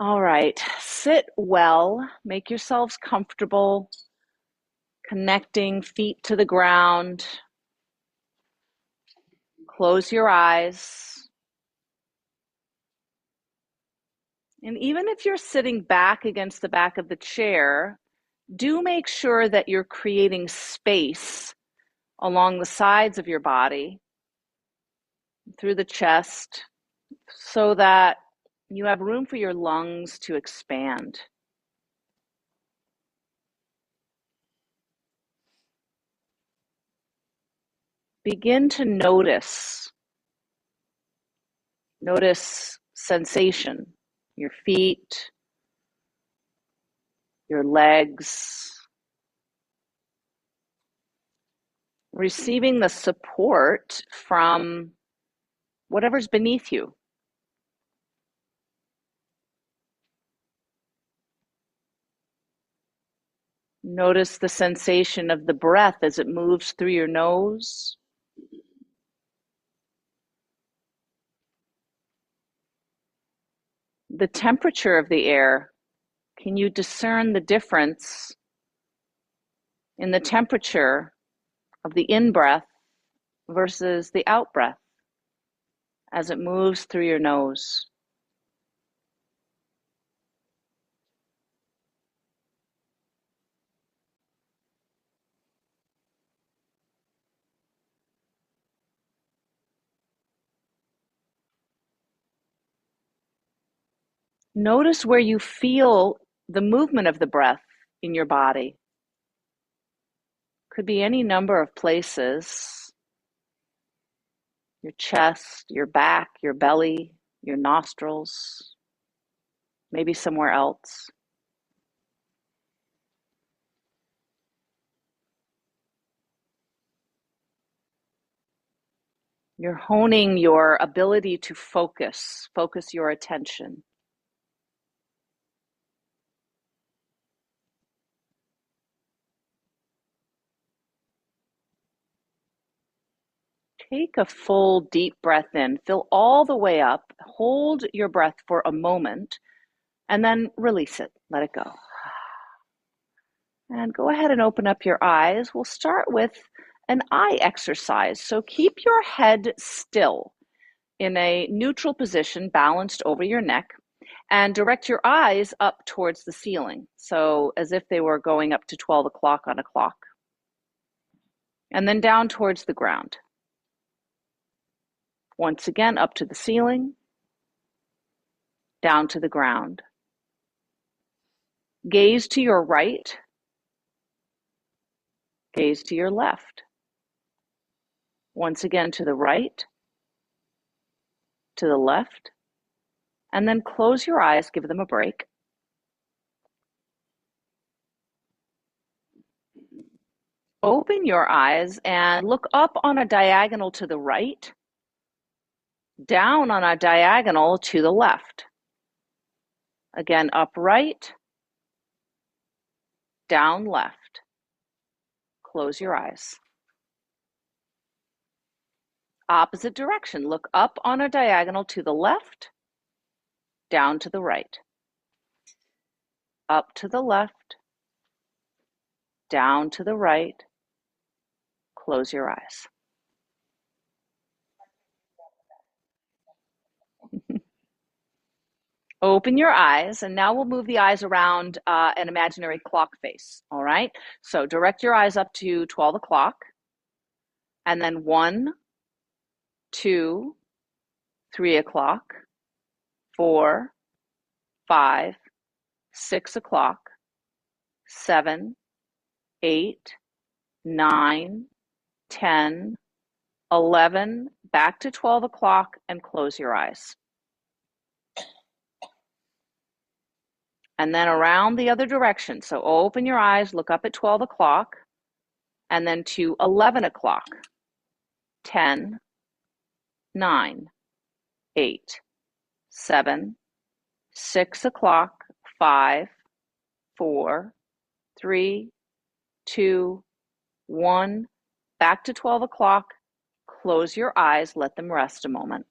All right, sit well, make yourselves comfortable, connecting feet to the ground. Close your eyes. And even if you're sitting back against the back of the chair, do make sure that you're creating space along the sides of your body, through the chest, so that you have room for your lungs to expand. Begin to notice sensation, your feet, your legs, receiving the support from whatever's beneath you. Notice the sensation of the breath as it moves through your nose. The temperature of the air. Can you discern the difference in the temperature of the in-breath versus the out-breath as it moves through your nose? Notice where you feel the movement of the breath in your body. Could be any number of places. Your chest, your back, your belly, your nostrils, maybe somewhere else. You're honing your ability to focus your attention. Take a full deep breath in, fill all the way up, hold your breath for a moment, and then release it, let it go. And go ahead and open up your eyes. We'll start with an eye exercise. So keep your head still in a neutral position, balanced over your neck, and direct your eyes up towards the ceiling. So as if they were going up to 12 o'clock on a clock. And then down towards the ground. Once again, up to the ceiling, down to the ground. Gaze to your right, gaze to your left. Once again to the right, to the left, and then close your eyes, give them a break. Open your eyes and look up on a diagonal to the right, down on a diagonal to the left. Again, up right, down left. Close your eyes. Opposite direction, look up on a diagonal to the left, down to the right. Up to the left, down to the right. Close your eyes. Open your eyes, and now we'll move the eyes around an imaginary clock face, all right? So direct your eyes up to 12 o'clock, and then 1, 2, 3 o'clock, 4, 5, 6 o'clock, 7, 8, 9, 10, 11, back to 12 o'clock, and close your eyes. And then around the other direction. So open your eyes, look up at 12 o'clock, and then to 11 o'clock, 10, 9, 8, 7, 6 o'clock, 5, 4, 3, 2, 1, back to 12 o'clock. Close your eyes, let them rest a moment.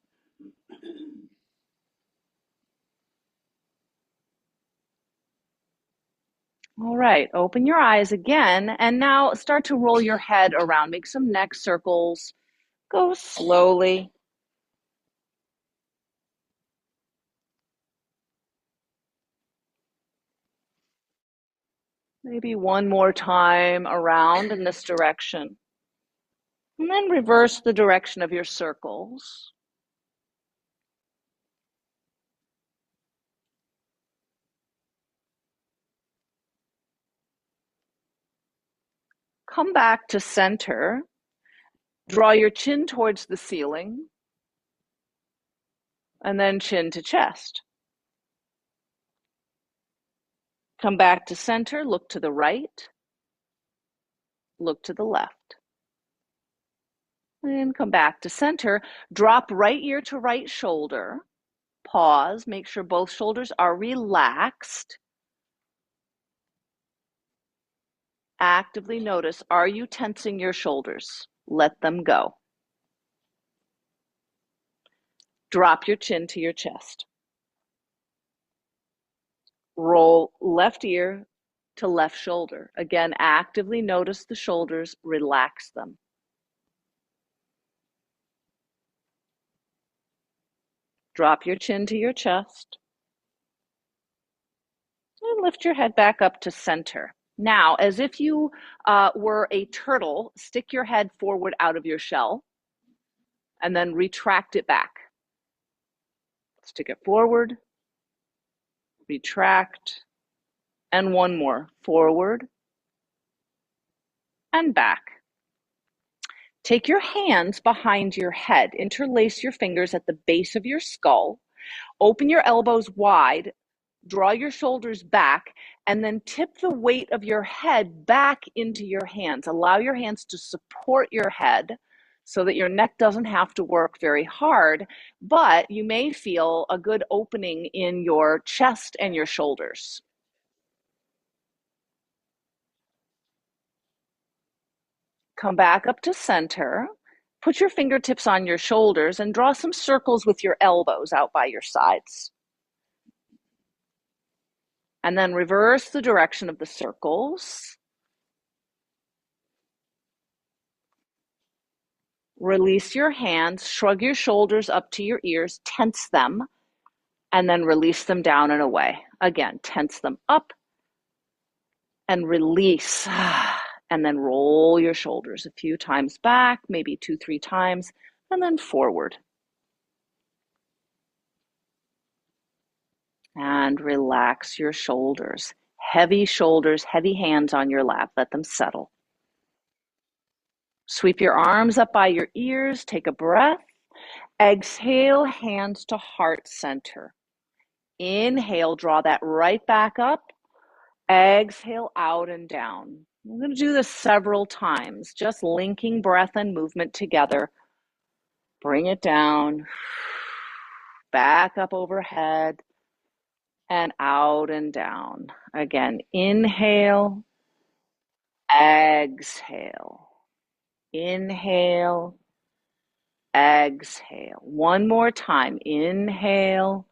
All right, open your eyes again, and now start to roll your head around. Make some neck circles. Go slowly. Maybe one more time around in this direction. And then reverse the direction of your circles. Come back to center. Draw your chin towards the ceiling. And then chin to chest. Come back to center. Look to the right. Look to the left. And come back to center. Drop right ear to right shoulder. Pause. Make sure both shoulders are relaxed. Actively notice, are you tensing your shoulders? Let them go. Drop your chin to your chest. Roll left ear to left shoulder. Again, actively notice the shoulders, relax them. Drop your chin to your chest. And lift your head back up to center. Now, as if you were a turtle, stick your head forward out of your shell and then retract it back. Stick it forward, retract, and one more. Forward and back. Take your hands behind your head. Interlace your fingers at the base of your skull. Open your elbows wide. Draw your shoulders back, and then tip the weight of your head back into your hands. Allow your hands to support your head so that your neck doesn't have to work very hard, but you may feel a good opening in your chest and your shoulders. Come back up to center. Put your fingertips on your shoulders and draw some circles with your elbows out by your sides. And then reverse the direction of the circles. Release your hands, shrug your shoulders up to your ears, tense them, and then release them down and away. Again, tense them up and release. And then roll your shoulders a few times back, maybe 2-3 times, and then forward. And relax your shoulders. Heavy shoulders, heavy hands on your lap. Let them settle. Sweep your arms up by your ears. Take a breath. Exhale, hands to heart center. Inhale, draw that right back up. Exhale, out and down. I'm going to do this several times, just linking breath and movement together. Bring it down, back up overhead, and out and down. Again, inhale, exhale. Inhale, exhale. One more time. Inhale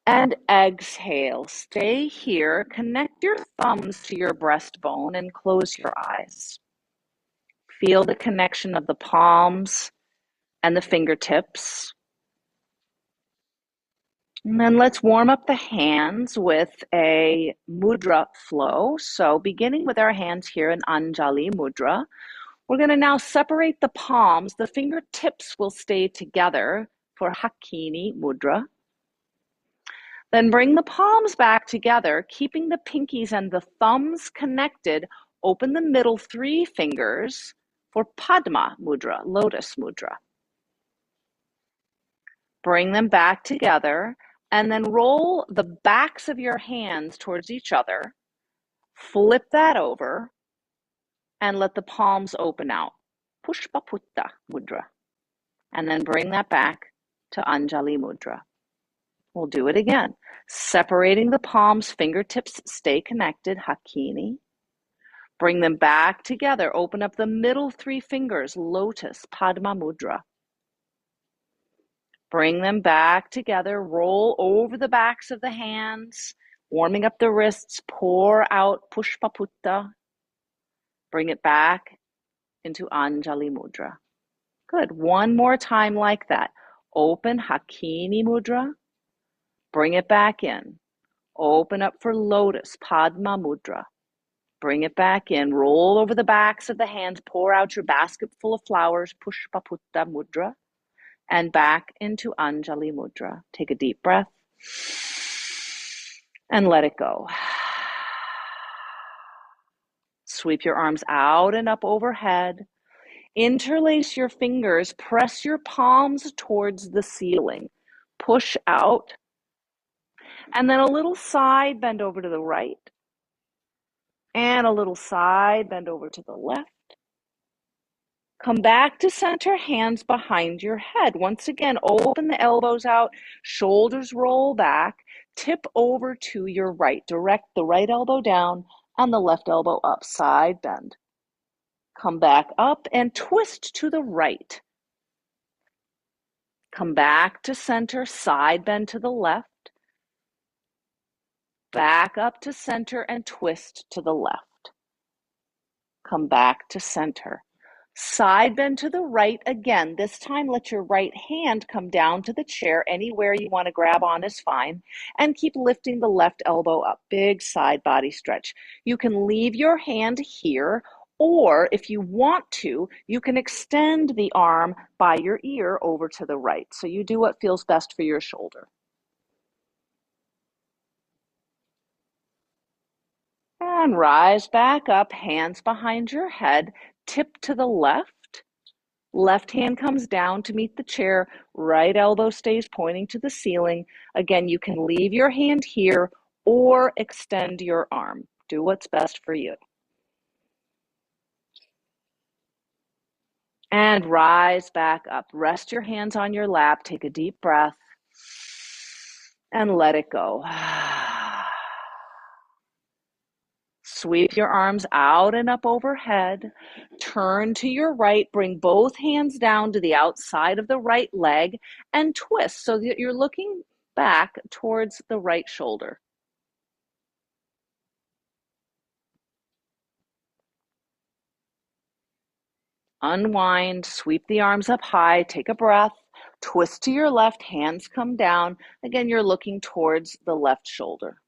and exhale. Stay here. Connect your thumbs to your breastbone and close your eyes. Feel the connection of the palms and the fingertips. And then let's warm up the hands with a mudra flow. So beginning with our hands here in Anjali Mudra, we're going to now separate the palms. The fingertips will stay together for Hakini Mudra. Then bring the palms back together, keeping the pinkies and the thumbs connected. Open the middle 3 fingers for Padma Mudra, Lotus Mudra. Bring them back together and then roll the backs of your hands towards each other. Flip that over and let the palms open out. Pushpaputta Mudra. And then bring that back to Anjali Mudra. We'll do it again. Separating the palms, fingertips stay connected, Hakini. Bring them back together. Open up the middle 3 fingers, Lotus, Padma Mudra. Bring them back together. Roll over the backs of the hands. Warming up the wrists, pour out Pushpaputta. Bring it back into Anjali Mudra. Good. One more time like that. Open Hakini Mudra. Bring it back in. Open up for Lotus, Padma Mudra. Bring it back in. Roll over the backs of the hands. Pour out your basket full of flowers, Pushpaputta Mudra, and back into Anjali Mudra. Take a deep breath and let it go. Sweep your arms out and up overhead. Interlace your fingers. Press your palms towards the ceiling. Push out. And then a little side bend over to the right. And a little side bend over to the left. Come back to center, hands behind your head. Once again, open the elbows out, shoulders roll back, tip over to your right. Direct the right elbow down and the left elbow up, side bend. Come back up and twist to the right. Come back to center, side bend to the left. Back up to center and twist to the left. Come back to center. Side bend to the right again. This time, let your right hand come down to the chair. Anywhere you want to grab on is fine. And keep lifting the left elbow up. Big side body stretch. You can leave your hand here, or if you want to, you can extend the arm by your ear over to the right. So you do what feels best for your shoulder. And rise back up, hands behind your head, tip to the left. Left hand comes down to meet the chair, right elbow stays pointing to the ceiling. Again, you can leave your hand here or extend your arm. Do what's best for you. And rise back up. Rest your hands on your lap. Take a deep breath and let it go. Sweep your arms out and up overhead. Turn to your right. Bring both hands down to the outside of the right leg and twist so that you're looking back towards the right shoulder. Unwind, sweep the arms up high, take a breath, twist to your left, hands come down. Again, you're looking towards the left shoulder.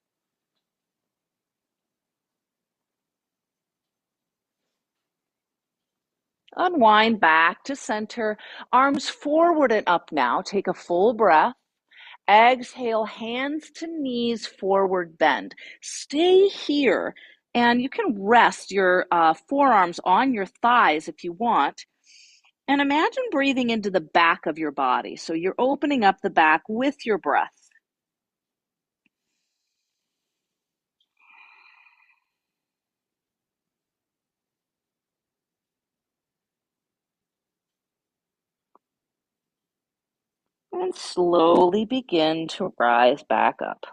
Unwind back to center, arms forward and up now. Take a full breath. Exhale, hands to knees, forward bend. Stay here, and you can rest your forearms on your thighs if you want. And imagine breathing into the back of your body. So you're opening up the back with your breath. And slowly begin to rise back up.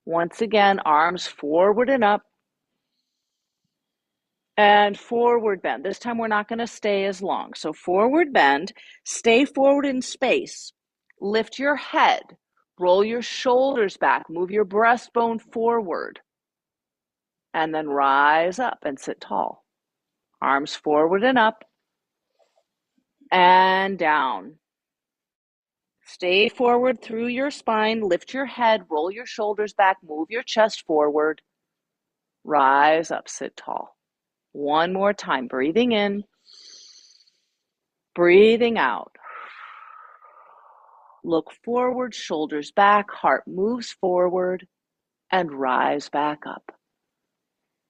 Once again, arms forward and up. And forward bend. This time we're not going to stay as long. So forward bend, stay forward in space. Lift your head. Roll your shoulders back. Move your breastbone forward. And then rise up and sit tall. Arms forward and up. And down. Stay forward through your spine. Lift your head. Roll your shoulders back. Move your chest forward. Rise up, sit tall. One more time. Breathing in. Breathing out. Look forward, shoulders back, heart moves forward, and rise back up.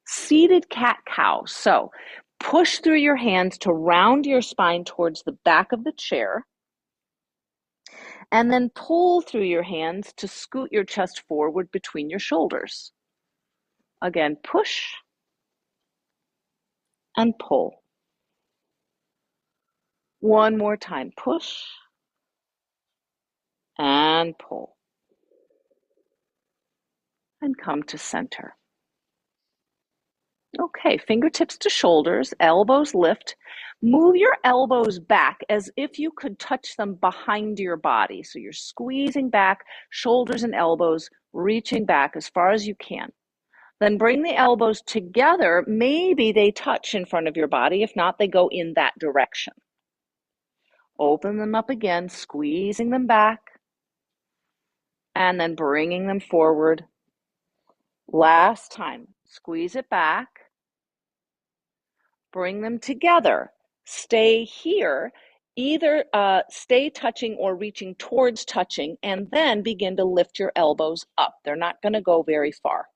Seated cat-cow. So push through your hands to round your spine towards the back of the chair, and then pull through your hands to scoot your chest forward between your shoulders. Again, push and pull. One more time, push and pull. And come to center. Okay, fingertips to shoulders, elbows lift. Move your elbows back as if you could touch them behind your body. So you're squeezing back, shoulders and elbows, reaching back as far as you can. Then bring the elbows together. Maybe they touch in front of your body. If not, they go in that direction. Open them up again, squeezing them back, and then bringing them forward. Last time, squeeze it back, bring them together. Stay here, either stay touching or reaching towards touching, and then begin to lift your elbows up. They're not going to go very far.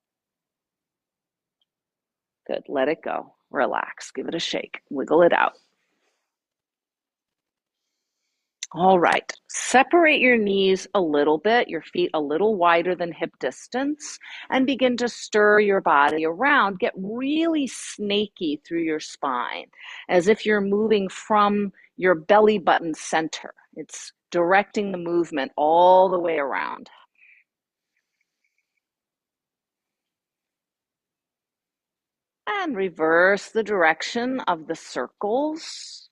Good, let it go. Relax, give it a shake, wiggle it out. All right, separate your knees a little bit, your feet a little wider than hip distance, and begin to stir your body around. Get really snaky through your spine, as if you're moving from your belly button center. It's directing the movement all the way around. And reverse the direction of the circles.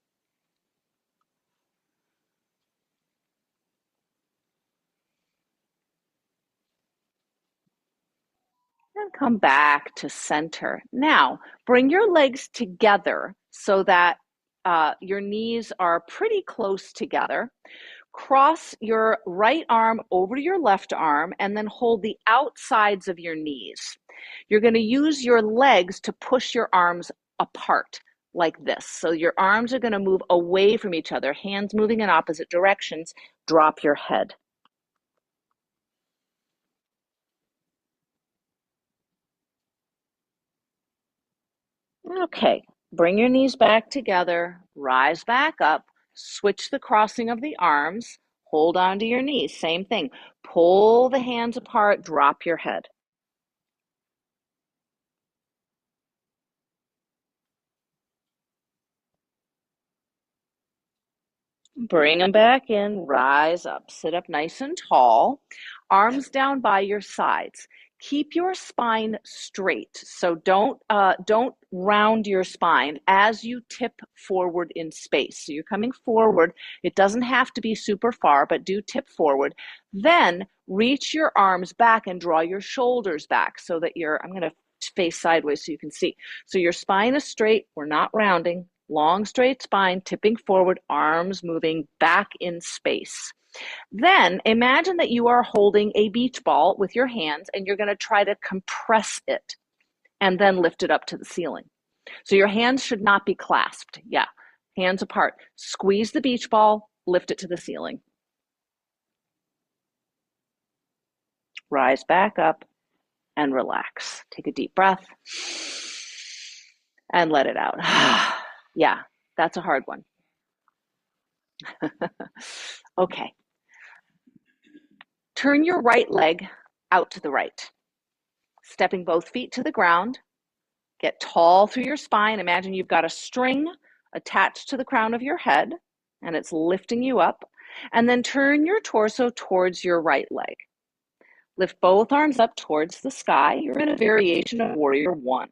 And come back to center. Now, bring your legs together so that your knees are pretty close together. Cross your right arm over your left arm and then hold the outsides of your knees. You're going to use your legs to push your arms apart like this. So your arms are going to move away from each other, hands moving in opposite directions. Drop your head. Okay, bring your knees back together, rise back up, switch the crossing of the arms, hold on to your knees. Same thing. Pull the hands apart, drop your head. Bring them back in, rise up, sit up nice and tall, arms down by your sides. Keep your spine straight. So don't round your spine as you tip forward in space. So you're coming forward. It doesn't have to be super far, but do tip forward. Then reach your arms back and draw your shoulders back so that I'm going to face sideways so you can see. So your spine is straight. We're not rounding. Long straight spine, tipping forward, arms moving back in space. Then imagine that you are holding a beach ball with your hands and you're going to try to compress it and then lift it up to the ceiling. So your hands should not be clasped. Yeah, hands apart. Squeeze the beach ball, lift it to the ceiling. Rise back up and relax. Take a deep breath and let it out. Yeah, that's a hard one. Okay. Turn your right leg out to the right, stepping both feet to the ground. Get tall through your spine. Imagine you've got a string attached to the crown of your head and it's lifting you up. And then turn your torso towards your right leg. Lift both arms up towards the sky. You're in a variation of Warrior One.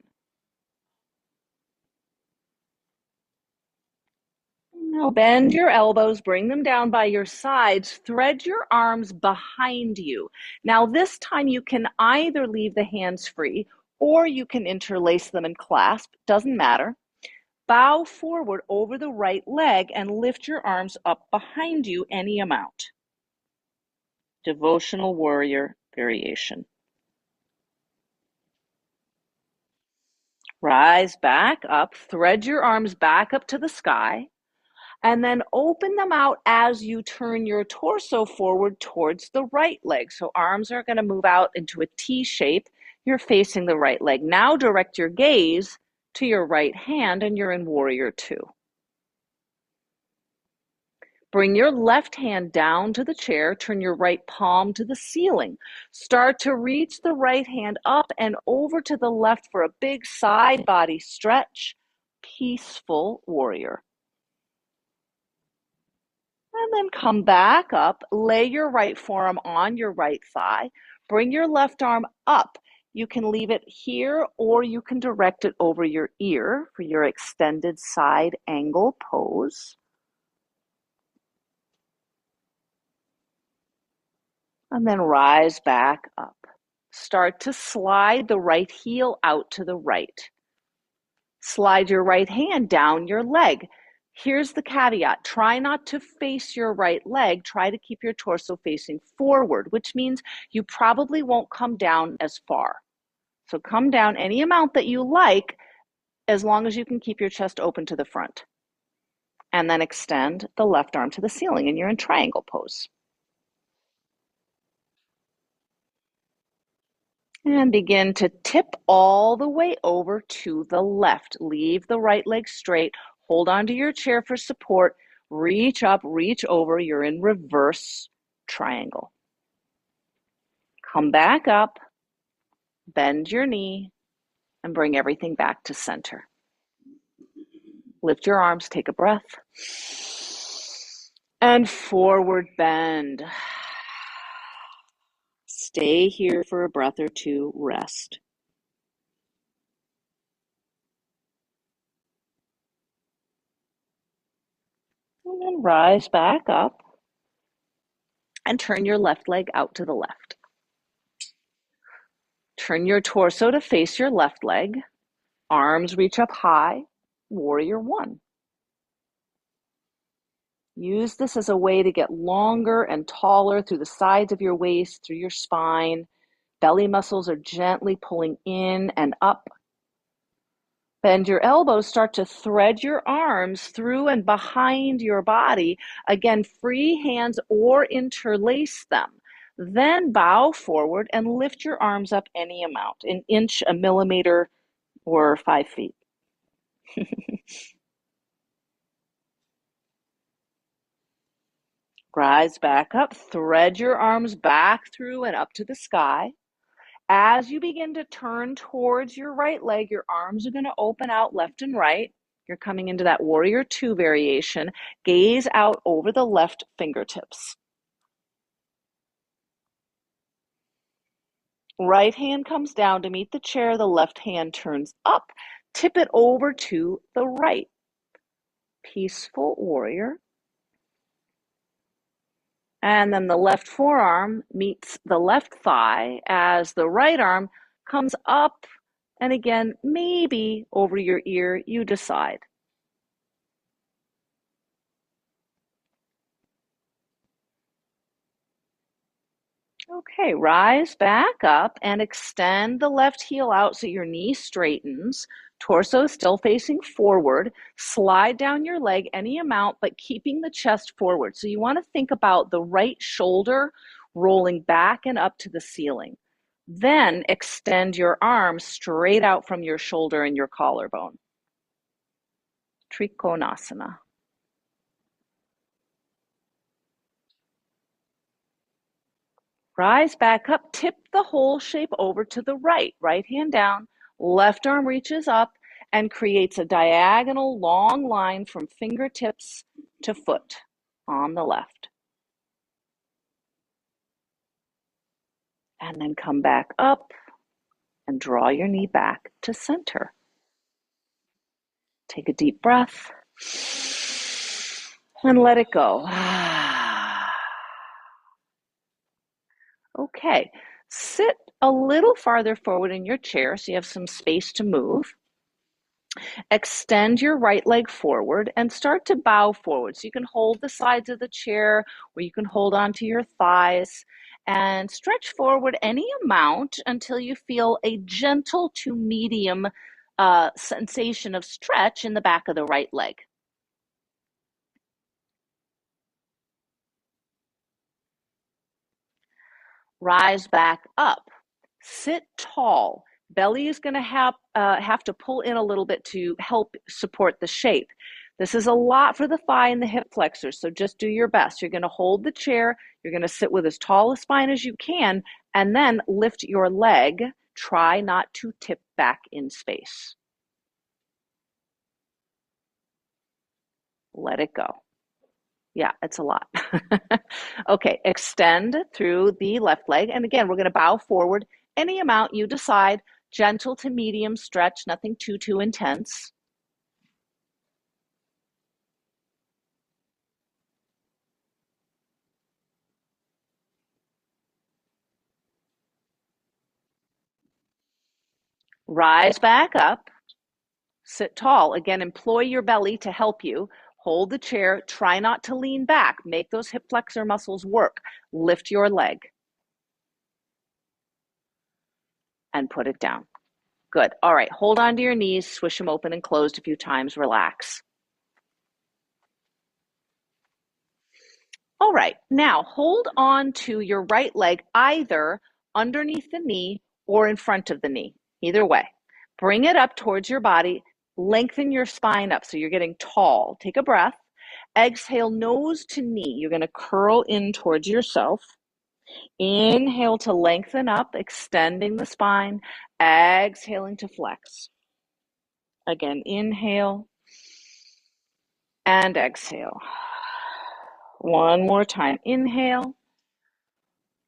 Now bend your elbows, bring them down by your sides, thread your arms behind you. Now this time you can either leave the hands free or you can interlace them and clasp, doesn't matter. Bow forward over the right leg and lift your arms up behind you any amount. Devotional Warrior Variation. Rise back up, thread your arms back up to the sky. And then open them out as you turn your torso forward towards the right leg. So arms are going to move out into a T shape. You're facing the right leg. Now direct your gaze to your right hand and you're in Warrior Two. Bring your left hand down to the chair. Turn your right palm to the ceiling. Start to reach the right hand up and over to the left for a big side body stretch. Peaceful Warrior. And then come back up, lay your right forearm on your right thigh, bring your left arm up. You can leave it here or you can direct it over your ear for your extended side angle pose. And then rise back up. Start to slide the right heel out to the right. Slide your right hand down your leg. Here's the caveat. Try not to face your right leg. Try to keep your torso facing forward, which means you probably won't come down as far. So come down any amount that you like, as long as you can keep your chest open to the front. And then extend the left arm to the ceiling and you're in triangle pose. And begin to tip all the way over to the left. Leave the right leg straight. Hold onto your chair for support. Reach up, reach over. You're in reverse triangle. Come back up, bend your knee, and bring everything back to center. Lift your arms, take a breath. And forward bend. Stay here for a breath or two, rest. And then rise back up and turn your left leg out to the left. Turn your torso to face your left leg. Arms reach up high, warrior one. Use this as a way to get longer and taller through the sides of your waist, through your spine. Belly muscles are gently pulling in and up. Bend your elbows, start to thread your arms through and behind your body. Again, free hands or interlace them. Then bow forward and lift your arms up any amount, an inch, a millimeter, or 5 feet. Rise back up, thread your arms back through and up to the sky. As you begin to turn towards your right leg, your arms are going to open out left and right. You're coming into that warrior two variation. Gaze out over the left fingertips. Right hand comes down to meet the chair. The left hand turns up. Tip it over to the right. Peaceful warrior. And then the left forearm meets the left thigh as the right arm comes up and again, maybe over your ear, you decide. Okay, rise back up and extend the left heel out so your knee straightens. Torso is still facing forward. Slide down your leg any amount, but keeping the chest forward. So you want to think about the right shoulder rolling back and up to the ceiling. Then extend your arms straight out from your shoulder and your collarbone. Trikonasana. Rise back up, tip the whole shape over to the right. Right hand down, left arm reaches up and creates a diagonal long line from fingertips to foot on the left. And then come back up and draw your knee back to center. Take a deep breath and let it go. Okay, sit a little farther forward in your chair so you have some space to move. Extend your right leg forward and start to bow forward. So you can hold the sides of the chair or you can hold onto your thighs and stretch forward any amount until you feel a gentle to medium sensation of stretch in the back of the right leg. Rise back up. Sit tall. Belly is going to have to pull in a little bit to help support the shape. This is a lot for the thigh and the hip flexors, so just do your best. You're going to hold the chair. You're going to sit with as tall a spine as you can, and then lift your leg. Try not to tip back in space. Let it go. Yeah, it's a lot. Okay, extend through the left leg. And again, we're going to bow forward any amount you decide, gentle to medium stretch, nothing too intense. Rise back up, sit tall. Again, employ your belly to help you. Hold the chair, try not to lean back. Make those hip flexor muscles work. Lift your leg and put it down. Good. All right, hold on to your knees, swish them open and closed a few times, relax. All right, now hold on to your right leg either underneath the knee or in front of the knee, either way. Bring it up towards your body, lengthen your spine up so you're getting tall. Take a breath. Exhale, nose to knee. You're going to curl in towards yourself. Inhale to lengthen up, extending the spine. Exhaling to flex. Again, inhale and exhale. One more time. Inhale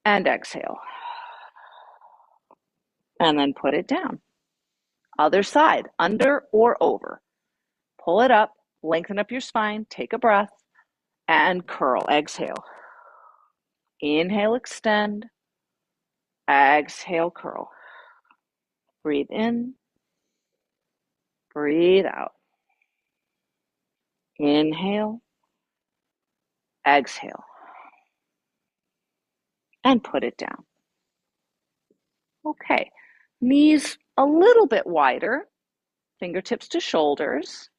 and exhale. And then put it down. Other side, under or over. Pull it up, lengthen up your spine, take a breath, and curl. Exhale. Inhale, extend. Exhale, curl. Breathe in. Breathe out. Inhale. Exhale. And put it down. Okay. Knees a little bit wider. Fingertips to shoulders.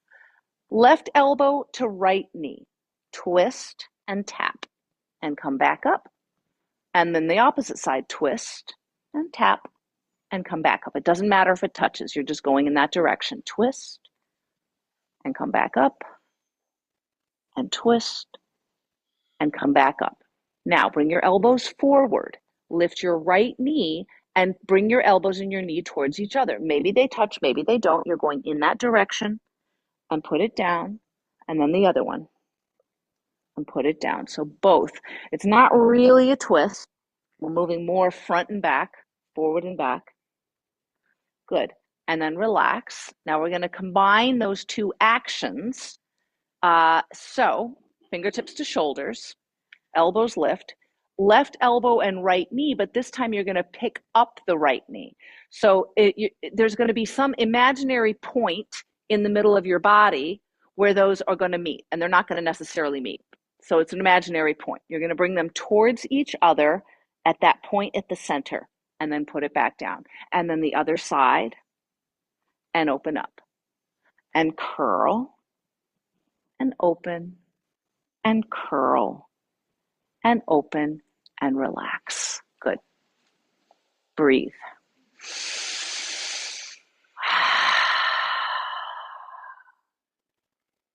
Left elbow to right knee. Twist and tap. And come back up. And then the opposite side, twist and tap and come back up. It doesn't matter if it touches. You're just going in that direction. Twist and come back up and twist and come back up. Now bring your elbows forward. Lift your right knee and bring your elbows and your knee towards each other. Maybe they touch, maybe they don't. You're going in that direction and put it down, and then the other one and put it down. So both. It's not really a twist. We're moving more front and back, forward and back. Good. And then relax. Now we're going to combine those two actions. So fingertips to shoulders, elbows lift, left elbow and right knee, but this time you're going to pick up the right knee. So there's going to be some imaginary point in the middle of your body where those are going to meet, and they're not going to necessarily meet. So it's an imaginary point. You're going to bring them towards each other at that point at the center, and then put it back down. And then the other side, and open up. And curl, and open, and curl, and open, and relax. Good. Breathe.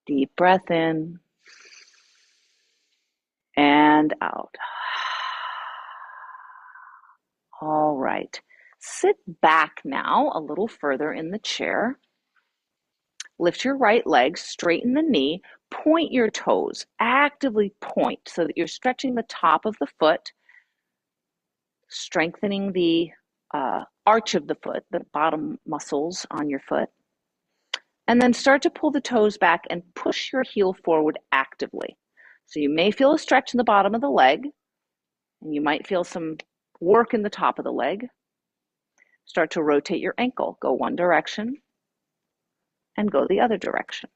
Deep breath in and out. All right. Sit back now a little further in the chair. Lift your right leg, straighten the knee, point your toes, actively point so that you're stretching the top of the foot, strengthening the arch of the foot, the bottom muscles on your foot. And then start to pull the toes back and push your heel forward actively. So you may feel a stretch in the bottom of the leg, and you might feel some work in the top of the leg. Start to rotate your ankle. Go one direction and go the other direction.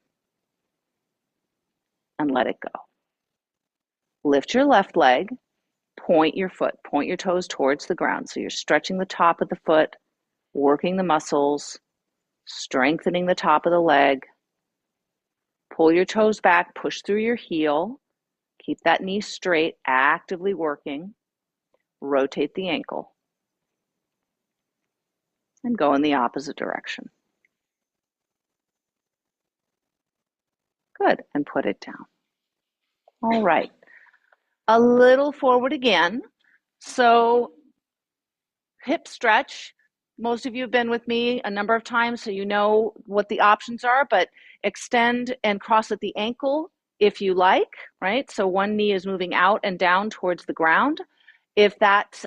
And let it go. Lift your left leg, point your foot, point your toes towards the ground. So you're stretching the top of the foot, working the muscles, strengthening the top of the leg. Pull your toes back, push through your heel. Keep that knee straight, actively working. Rotate the ankle. And go in the opposite direction. Good, and put it down. All right. A little forward again. So hip stretch. Most of you have been with me a number of times, so you know what the options are, but extend and cross at the ankle if you like, right? So one knee is moving out and down towards the ground. If that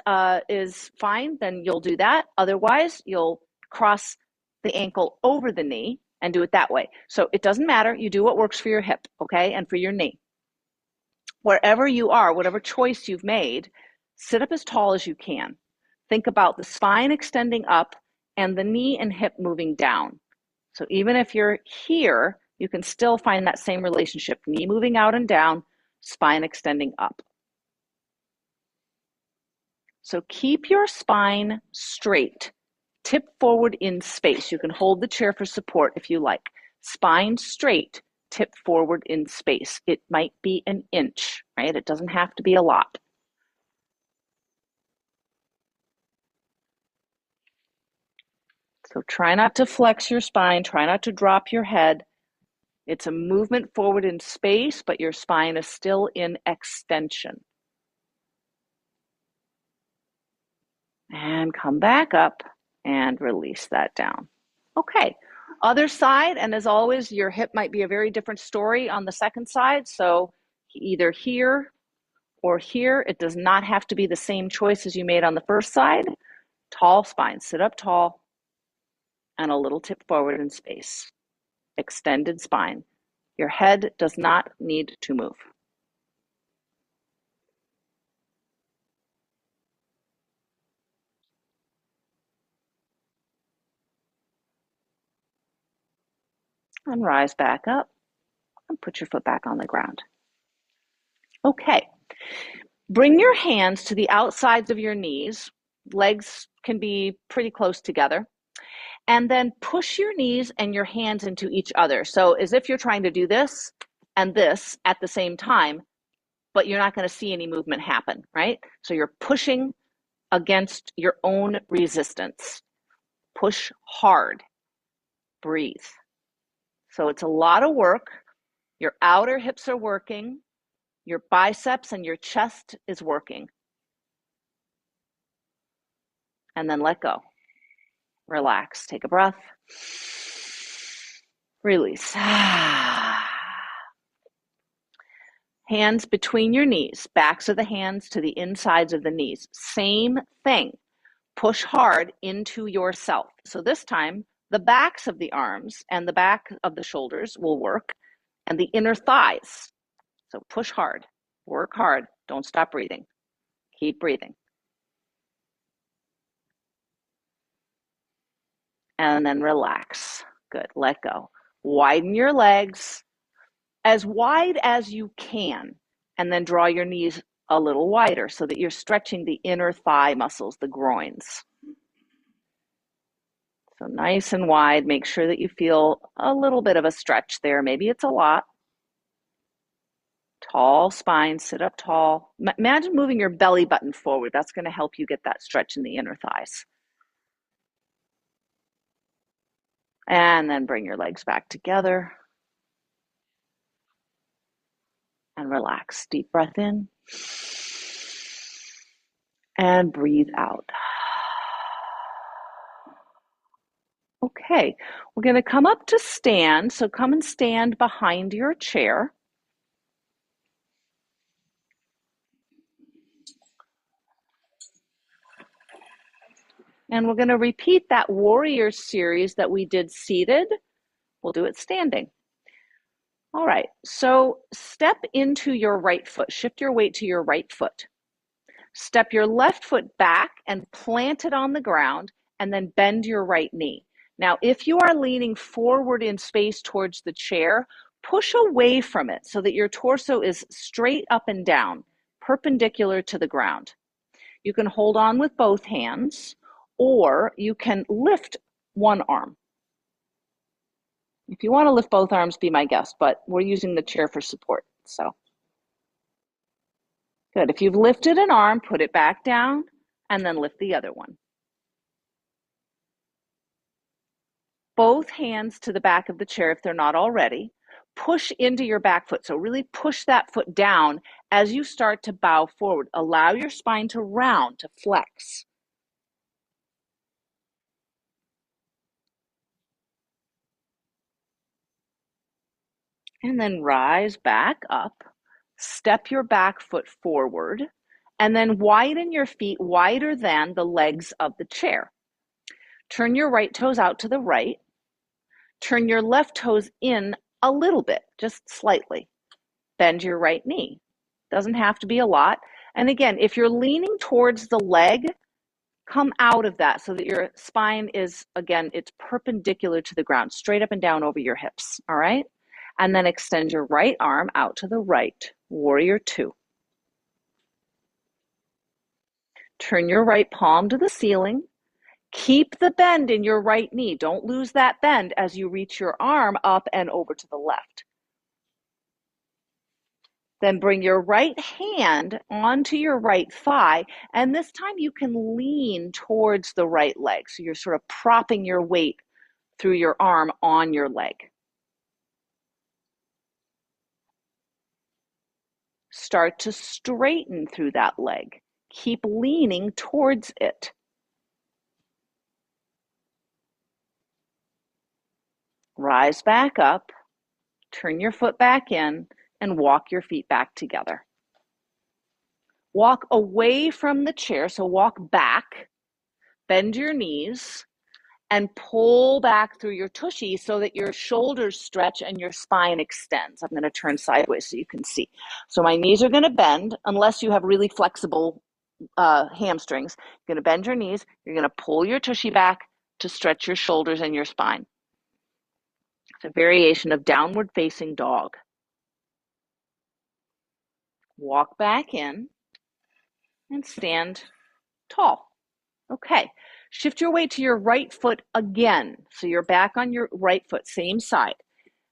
is fine, then you'll do that. Otherwise, you'll cross the ankle over the knee and do it that way. So it doesn't matter. You do what works for your hip, okay, and for your knee. Wherever you are, whatever choice you've made, sit up as tall as you can. Think about the spine extending up and the knee and hip moving down. So even if you're here, you can still find that same relationship, knee moving out and down, spine extending up. So keep your spine straight, tip forward in space. You can hold the chair for support if you like. Spine straight, tip forward in space. It might be an inch, right? It doesn't have to be a lot. So try not to flex your spine, try not to drop your head. It's a movement forward in space, but your spine is still in extension. And come back up and release that down. Okay, other side, and as always, your hip might be a very different story on the second side, so either here or here. It does not have to be the same choice as you made on the first side. Tall spine, sit up tall, and a little tip forward in space. Extended spine. Your head does not need to move. And rise back up and put your foot back on the ground. Okay, bring your hands to the outsides of your knees. Legs can be pretty close together. And then push your knees and your hands into each other. So as if you're trying to do this and this at the same time, but you're not going to see any movement happen, right? So you're pushing against your own resistance. Push hard. Breathe. So it's a lot of work. Your outer hips are working. Your biceps and your chest is working. And then let go. Relax. Take a breath. Release. Hands between your knees, backs of the hands to the insides of the knees. Same thing. Push hard into yourself. So this time, the backs of the arms and the back of the shoulders will work, and the inner thighs. So push hard, work hard, don't stop breathing. Keep breathing. And then relax. Good, let go. Widen your legs as wide as you can, and then draw your knees a little wider so that you're stretching the inner thigh muscles, the groins. So nice and wide. Make sure that you feel a little bit of a stretch there. Maybe it's a lot. Tall spine, sit up tall. Imagine moving your belly button forward. That's going to help you get that stretch in the inner thighs. And then bring your legs back together. And relax. Deep breath in. And breathe out. Okay, we're going to come up to stand. So come and stand behind your chair. And we're going to repeat that warrior series that we did seated. We'll do it standing. All right, so step into your right foot. Shift your weight to your right foot. Step your left foot back and plant it on the ground, and then bend your right knee. Now, if you are leaning forward in space towards the chair, push away from it so that your torso is straight up and down, perpendicular to the ground. You can hold on with both hands, or you can lift one arm. If you want to lift both arms, be my guest, but we're using the chair for support. So good. If you've lifted an arm, put it back down and then lift the other one. Both hands to the back of the chair if they're not already. Push into your back foot. So really push that foot down as you start to bow forward. Allow your spine to round, to flex. And then rise back up. Step your back foot forward And then widen your feet wider than the legs of the chair. Turn your right toes out to the right. Turn your left toes in a little bit, just slightly. Bend your right knee. Doesn't have to be a lot. And again, if you're leaning towards the leg, come out of that so that your spine is, again, it's perpendicular to the ground, straight up and down over your hips, all right? And then extend your right arm out to the right, warrior two. Turn your right palm to the ceiling. Keep the bend in your right knee. Don't lose that bend as you reach your arm up and over to the left. Then bring your right hand onto your right thigh, and this time you can lean towards the right leg. So you're sort of propping your weight through your arm on your leg. Start to straighten through that leg. Keep leaning towards it. Rise back up, turn your foot back in, and walk your feet back together. Walk away from the chair, so walk back, bend your knees, and pull back through your tushy so that your shoulders stretch and your spine extends. I'm going to turn sideways so you can see. So my knees are going to bend unless you have really flexible hamstrings. You're going to bend your knees. You're going to pull your tushy back to stretch your shoulders and your spine. It's a variation of downward facing dog. Walk back in and stand tall. Okay. Shift your weight to your right foot again. So you're back on your right foot, same side.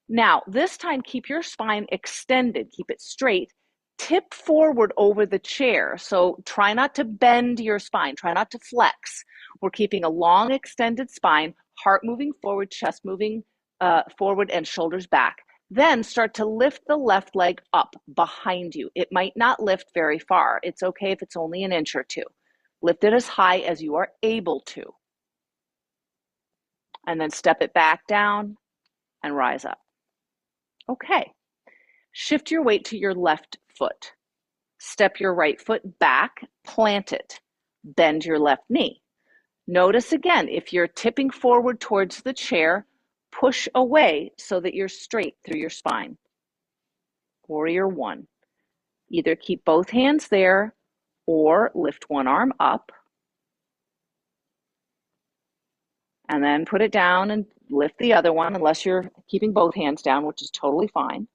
Now, this time, keep your spine extended, keep it straight. Tip forward over the chair. So try not to bend your spine, try not to flex. We're keeping a long, extended spine, heart moving forward, chest moving forward, and shoulders back. Then start to lift the left leg up behind you. It might not lift very far. It's okay if it's only an inch or two. Lift it as high as you are able to. And then step it back down and rise up. Okay. Shift your weight to your left foot. Step your right foot back, plant it. Bend your left knee. Notice again, if you're tipping forward towards the chair, push away so that you're straight through your spine. Warrior one. Either keep both hands there or lift one arm up and then put it down and lift the other one, unless you're keeping both hands down, which is totally fine.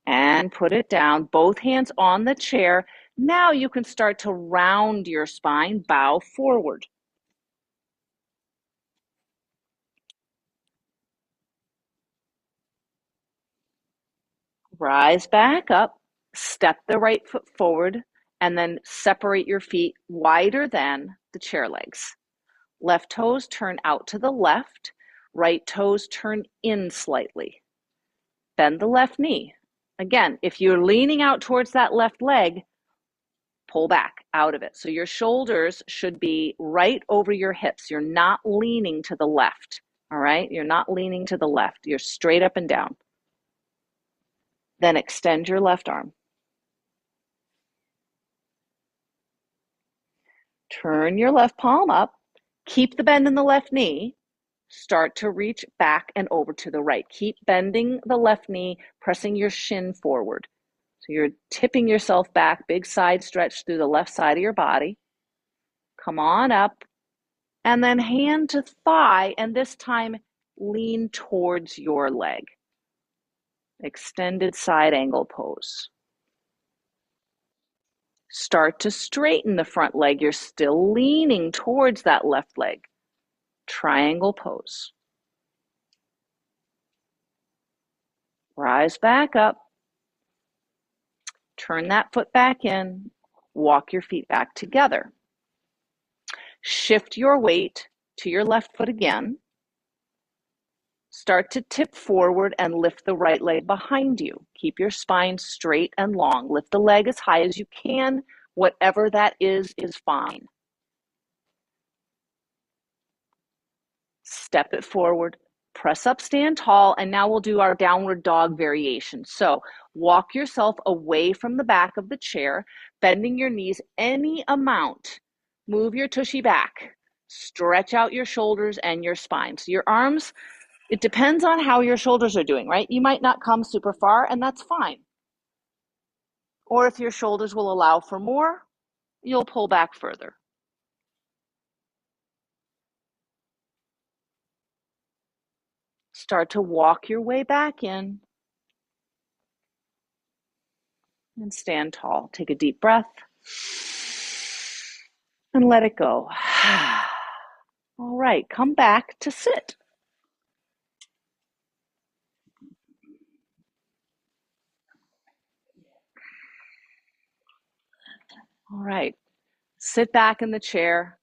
And put it down, both hands on the chair. Now you can start to round your spine, bow forward. Rise back up, step the right foot forward, and then separate your feet wider than the chair legs. Left toes turn out to the left, right toes turn in slightly. Bend the left knee. Again, if you're leaning out towards that left leg, pull back out of it. So your shoulders should be right over your hips. You're not leaning to the left, all right? You're not leaning to the left. You're straight up and down. Then extend your left arm. Turn your left palm up. Keep the bend in the left knee. Start to reach back and over to the right. Keep bending the left knee, pressing your shin forward. So you're tipping yourself back, big side stretch through the left side of your body. Come on up. And then hand to thigh, and this time lean towards your leg. Extended side angle pose. Start to straighten the front leg. You're still leaning towards that left leg. Triangle pose. Rise back up. Turn that foot back in. Walk your feet back together. Shift your weight to your left foot again. Start to tip forward and lift the right leg behind you. Keep your spine straight and long. Lift the leg as high as you can. Whatever that is fine. Step it forward, Press up, stand tall, and now we'll do our downward dog variation. So walk yourself away from the back of the chair, bending your knees any amount. Move your tushy back. Stretch out your shoulders and your spine. So your arms, it depends on how your shoulders are doing, right? You might not come super far, and that's fine. Or if your shoulders will allow for more, you'll pull back further. Start to walk your way back in and stand tall. Take a deep breath and let it go. All right, come back to sit. All right, sit back in the chair.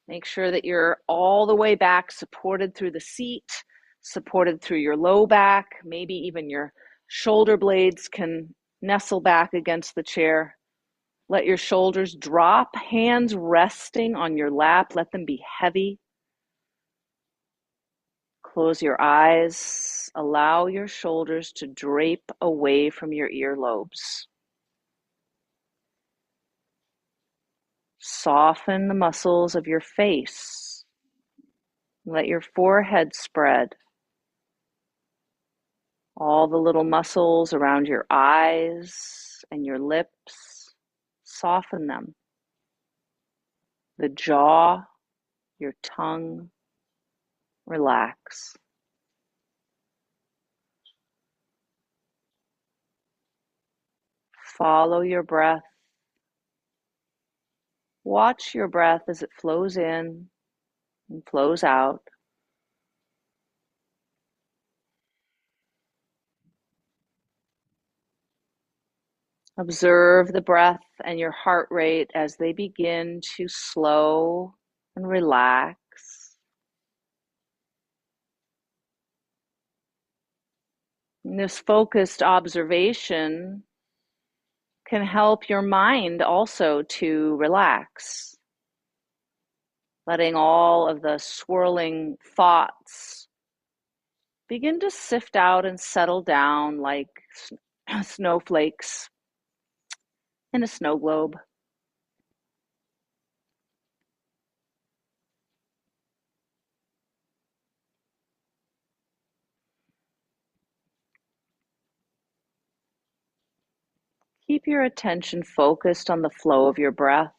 Make sure that you're all the way back, supported through the seat, supported through your low back. Maybe even your shoulder blades can nestle back against the chair. Let your shoulders drop, hands resting on your lap. Let them be heavy. Close your eyes. Allow your shoulders to drape away from your earlobes. Soften the muscles of your face. Let your forehead spread. All the little muscles around your eyes and your lips, soften them. The jaw, your tongue, relax. Follow your breath. Watch your breath as it flows in and flows out. Observe the breath and your heart rate as they begin to slow and relax. And this focused observation can help your mind also to relax, letting all of the swirling thoughts begin to sift out and settle down like snowflakes in a snow globe. Keep your attention focused on the flow of your breath.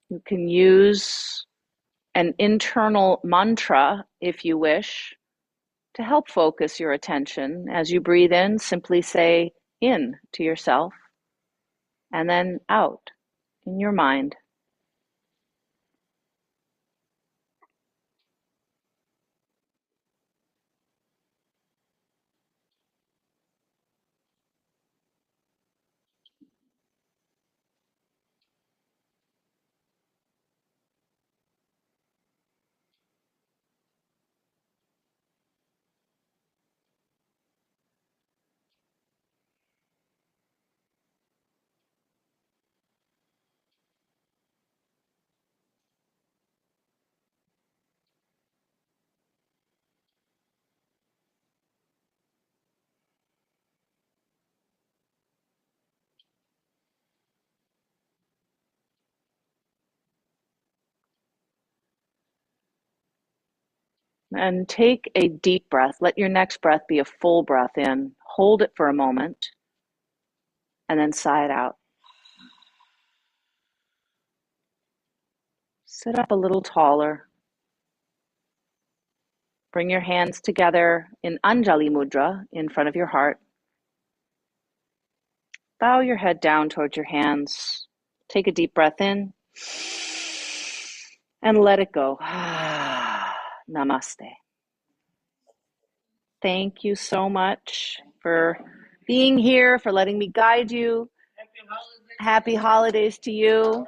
You can use an internal mantra, if you wish, to help focus your attention. As you breathe in, simply say in to yourself and then out in your mind. And take a deep breath. Let your next breath be a full breath in. Hold it for a moment and then sigh it out. Sit up a little taller. Bring your hands together in Anjali Mudra in front of your heart. Bow your head down towards your hands. Take a deep breath in and let it go. Namaste. Thank you so much for being here, for letting me guide you. Happy holidays to you.